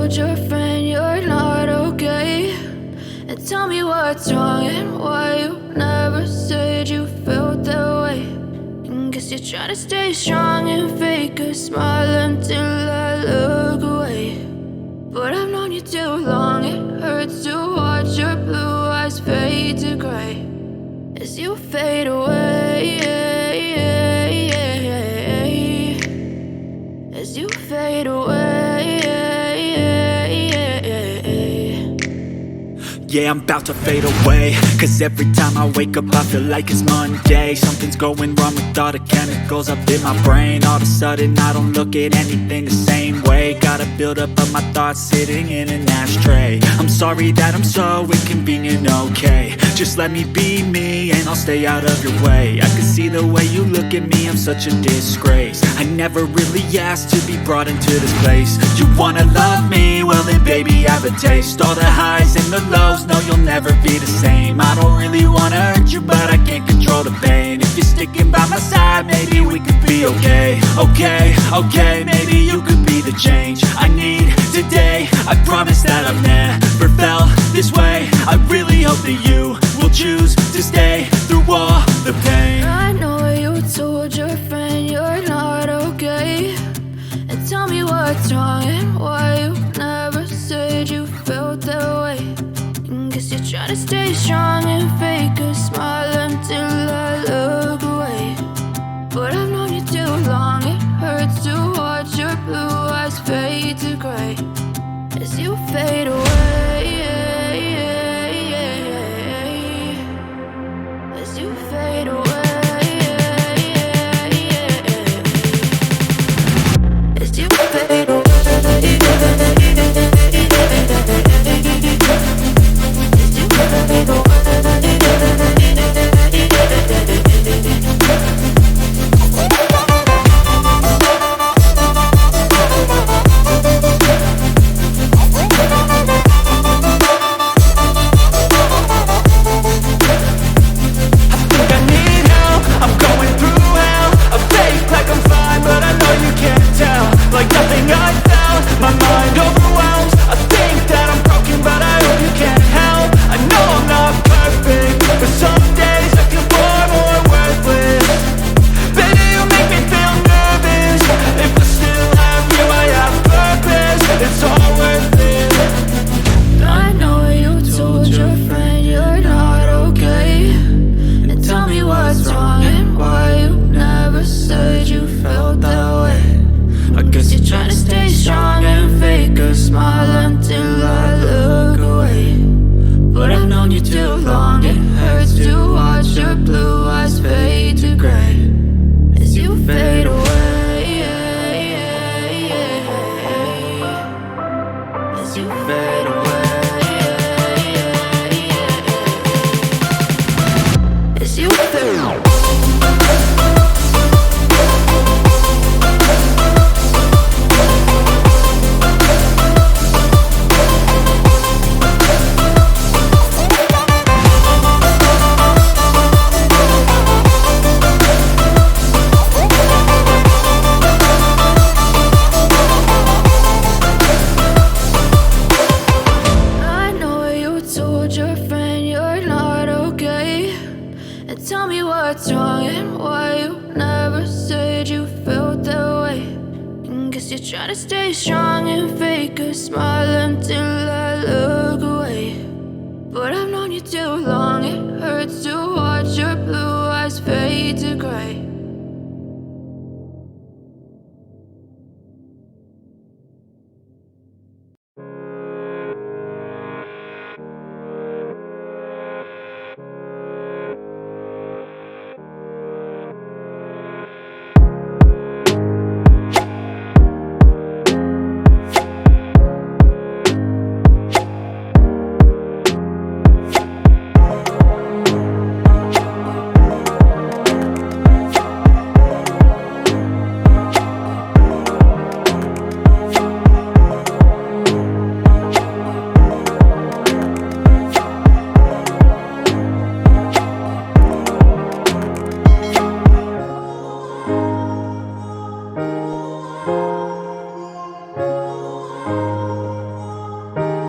told your friend you're not okay, and tell me what's wrong and why you never said you felt that way. And guess you're trying to stay strong and fake a smile until I look away. But I've known you too long, it hurts to watch your blue eyes fade to gray as you fade away, as you fade away. Yeah, I'm about to fade away, cause every time I wake up I feel like it's Monday. Something's going wrong with all the chemicals up in my brain. All of a sudden I don't look at anything the same way. Got a buildup of my thoughts sitting in an ashtray. I'm sorry that I'm so inconvenient, okay. Just let me be me and I'll stay out of your way. I can see the way you look at me, I'm such a disgrace. I never really asked to be brought into this place. You wanna love me? Well then baby, have a taste. All the highs and the lows, no, you'll never be the same. I don't really wanna hurt you, but I can't control the pain. If you're sticking by my side, maybe we could be okay. Okay, maybe you could be the change I need today. I promise that I've never felt this way. I really hope that you will choose to stay through all the pain. I know you told your friend you're not okay, and tell me what's wrong and why you never said you felt that way. Guess you're trying to stay strong and fake a smile until I look away. But I've known you too long, it hurts to watch your blue eyes fade to gray as you fade away, as you fade away, as you fade away. Tell me what's wrong and why you never said you felt that way. And guess you're trying to stay strong and fake a smile until I look away. But I've known you too long, it hurts to watch your blue eyes fade to gray